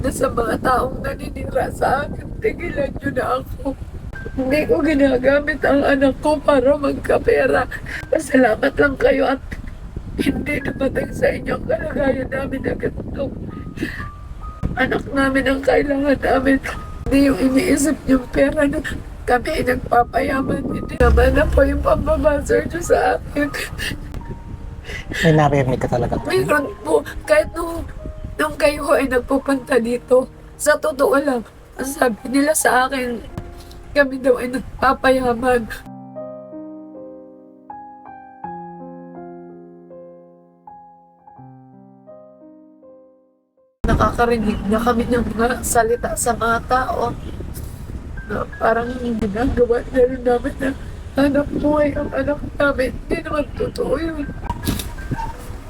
sana sa mga taong naninira sa akin, tigilan niyo na ako. Hindi ko ginagamit ang anak ko para magkapera. Pasalamat lang kayo at hindi dumating sa inyong kalagayan namin na ganito. Anak namin ang kailangan namin. Hindi yung iniisip yung pera na kami ay nagpapayaman. Hindi naman na po yung pambabasar niyo sa akin. May naririnig ka talaga. Mayroon po, kahit nung kayo ay nagpupunta dito, sa totoo lang, ang sabi nila sa akin, kami daw ay nagpapayaman. Nakakarinig na kami ng mga salita sa mga tao na parang ginagawa na rin namin na hanap buhay ang anak namin. Hindi naman totoo yun.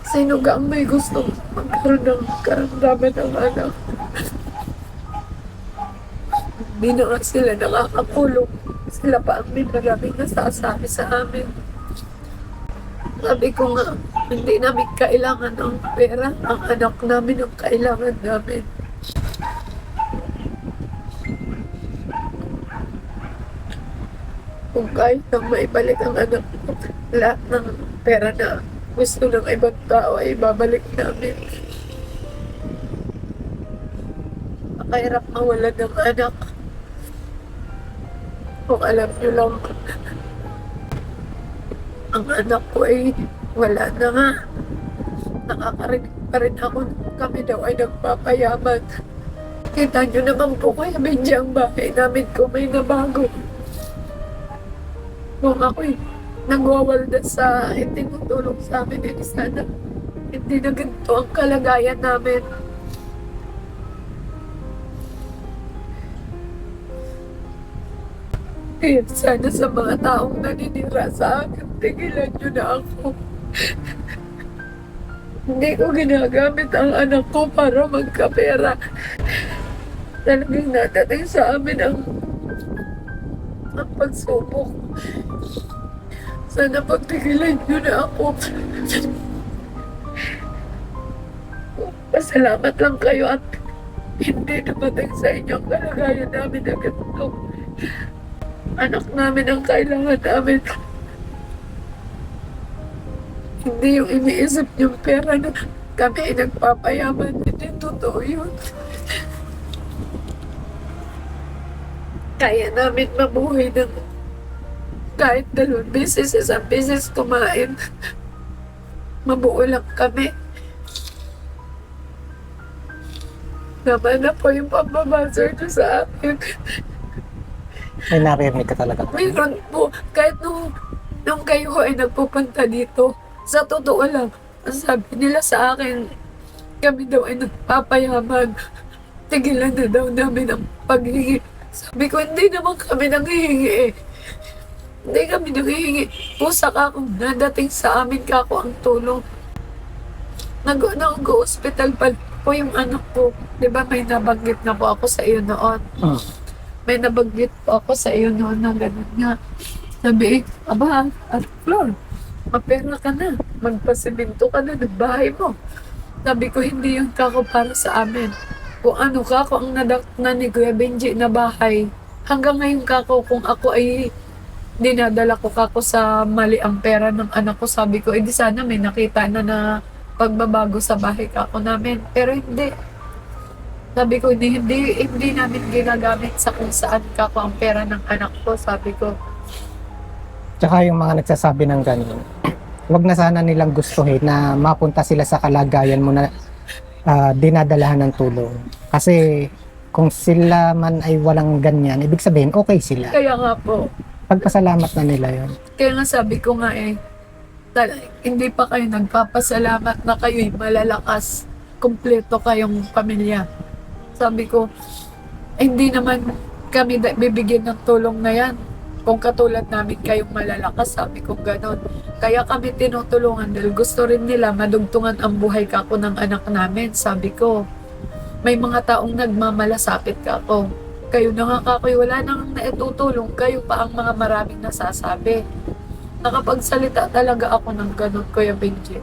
Sino ga ang may gustong magkaroon ng karamdaman ng anak? Hindi na nga sila nakakakulong. Sila pa ang may maraming nasasabi sa amin. Sabi ko nga, hindi namin kailangan ng pera. Ang anak namin ang kailangan namin. Kung kahit nang maibalik ang anak ko, lahat ng pera na gusto ng ibang tao ay babalik namin. Makahirap mawala ng anak. Kung alam niyo lang, ang anak ko ay wala na nga. Nakakarinig pa rin ako kami daw ay nagpapayaman. Kita niyo naman po Kuya Benji, ang bahay namin kung may nabago. Kung ako'y nagwawalda sa itinutulong sa amin, eh sana hindi na ganito ang kalagayan namin. Kaya sana sa mga taong naninira sa akin, tigilan niyo na ako. Hindi ko ginagamit ang anak ko para magkapera. Talagang natating sa amin ang pagsubok. Sana pagtigilan niyo na ako. Pasalamat lang kayo at hindi dumating sa inyong kalagayan namin na ganito. Anak namin ang kailangan namin. Hindi yung iniisip yung pera na kami ay nagpapayaman. Hindi totoo yun. Kaya namin mabuhay ng kahit 2 beses, 1 beses kumain. Mabuo lang kami. Naman na po yung pambabasar niyo sa akin. May naririnig ka talaga. Mayroon po, kahit nung kayo ay nagpupunta dito, sa totoo lang, ang sabi nila sa akin, kami daw ay nagpapayaman. Tigilan na daw namin ang paghingi. Sabi ko, hindi naman kami nanghihingi eh. Hindi kami nanghihingi. Pusa ka kung nadating sa amin ka ako ang tulong. Nag-hospital pa po yung anak ko. Di ba may nabanggit na po ako sa iyo noon? May nabanggit po ako sa iyo noon na gano'n nga. Sabi, aba, at Flor, mapera ka na. Magpasimento ka na ng bahay mo. Sabi ko, hindi yung kako para sa amin. Kung ano kako ang nadakna ni Kuya Benji na bahay, hanggang ngayon kako kung ako ay dinadala ko kako sa mali ang pera ng anak ko, sabi ko, di sana may nakita na pagbabago sa bahay kako namin. Pero hindi. Sabi ko, hindi namin ginagamit sa kung saan kako ang pera ng anak ko, sabi ko. Tsaka yung mga nagsasabi ng ganun, wag na sana nilang gustuhin na mapunta sila sa kalagayan mo na dinadalahan ng tulong. Kasi kung sila man ay walang ganyan, ibig sabihin okay sila. Kaya nga po. Pagpasalamat na nila yon. Kaya nga sabi ko nga hindi pa kayo nagpapasalamat na kayo'y malalakas. Kumpleto kayong pamilya. Sabi ko, hindi naman kami bibigyan ng tulong na yan. Kung katulad namin kayong malalakas, sabi ko ganon. Kaya kami tinutulungan dahil gusto rin nila madugtungan ang buhay kako ng anak namin. Sabi ko, may mga taong nagmamalasakit kako. Kayo na nga kakoy, wala nang naitutulong. Kayo pa ang mga maraming nasasabi. Nakapagsalita talaga ako ng ganon, Kuya Benji.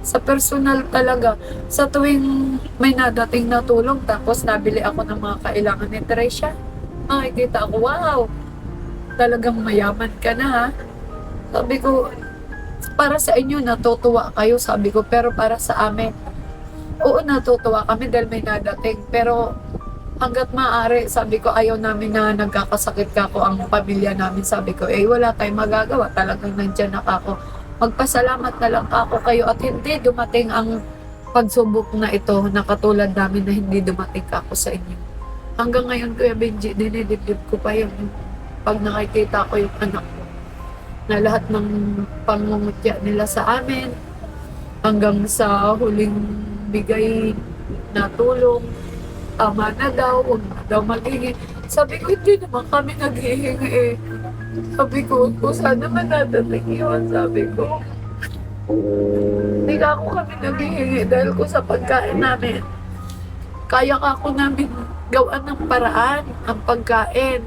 Sa personal talaga. Sa tuwing may nadating na tulong, tapos nabili ako ng mga kailangan ni Tricia, makikita ako, wow, talagang mayaman ka na ha. Sabi ko, para sa inyo natutuwa kayo, sabi ko, pero para sa amin, oo, natutuwa kami dahil may nadating, pero hanggat maaari, sabi ko, ayaw namin na nagkakasakit ka ko ang pamilya namin. Sabi ko, wala tayong magagawa, talagang nandyan na ako. Magpasalamat na lang ako kayo at hindi dumating ang pagsubok na ito na katulad namin na hindi dumating ako sa inyo. Hanggang ngayon, Kuya Benji, dinidibdib ko pa yun. Pag nakikita ko yung anak ko, na lahat ng pangungutya nila sa amin, hanggang sa huling bigay na tulong, tama na daw, huwag na daw maghingi. Sabi ko, hindi naman kami naghihingi eh. Sabi ko, kung sana manadating yun, sabi ko. Hindi ka ako kami naghihingi dahil ko sa pagkain namin. Kaya ka ako namin gawan ng paraan ang pagkain.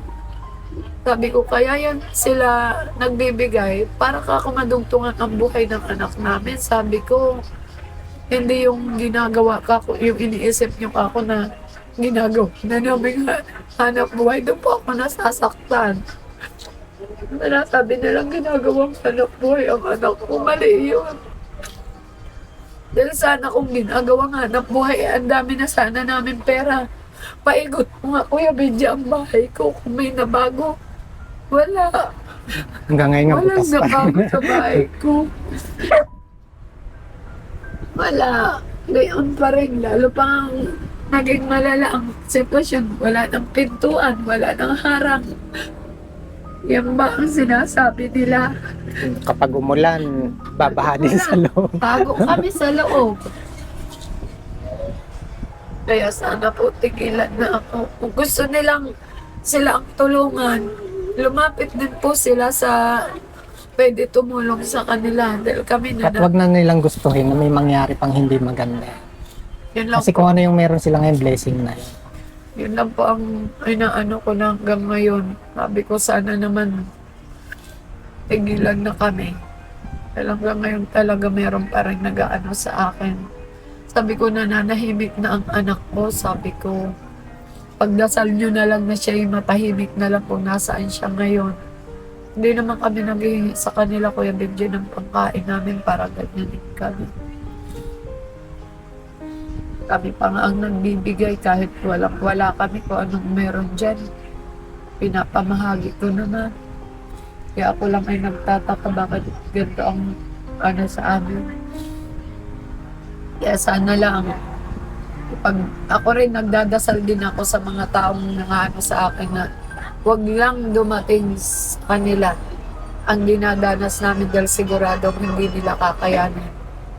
Sabi ko, kaya yan sila nagbibigay para ka ako madugtungan ang buhay ng anak namin. Sabi ko, hindi yung ginagawa ka, yung iniisip niyo ako na ginagawa na namin hanap buhay. Doon po ako nasasaktan. Sabi nilang ginagawang hanap buhay ang anak ko. Mali yun. Dahil sana kung ginagawang hanap buhay, ang dami na sana namin pera. Paigot mo nga, Kuya Benji, ang bahay ko kung may nabago. Wala. Hanggang ngayon nga Walang butas pa. nabago sa bahay ko. Wala. Gayon pa rin. Lalo pang naging malala ang sitwasyon. Wala ng pintuan, wala ng harang. Yan ba ang sinasabi nila? Kapag umulan, babaha din sa loob. Tago kami sa loob. Kaya sana po tigilan na ako. Kung gusto nilang sila ang tulungan, lumapit din po sila sa pwede tumulong sa kanila. Dahil kami At na wag na nilang gustuhin na may mangyari pang hindi maganda. yun lang Kasi po. kung ano yung meron sila ngayon, blessing na yun. Yun lang po ang inaano ko na hanggang ngayon. Sabi ko sana naman tigilan na kami. Dahil hanggang ngayon talaga meron pa rin nag-aano sa akin. Sabi ko nananahimik na ang anak ko. Sabi ko, pagdasal nyo na lang na siya yung matahimik na lang kung nasaan siya ngayon. Hindi naman kami naghihingi sa kanila, Kuya Benji, ng pangkain namin para ganyanin kami. Kami pa nga ang nagbibigay kahit wala kami kung anong meron dyan. Pinapamahagi ko naman. Kaya ako lang ay nagtataka bakit ganito ang ano sa amin. Kaya sana lang, pag ako rin nagdadasal din ako sa mga taong nangaano sa akin na wag lang dumating sa kanila ang dinadanas namin dahil siguradong hindi nila kakayanin.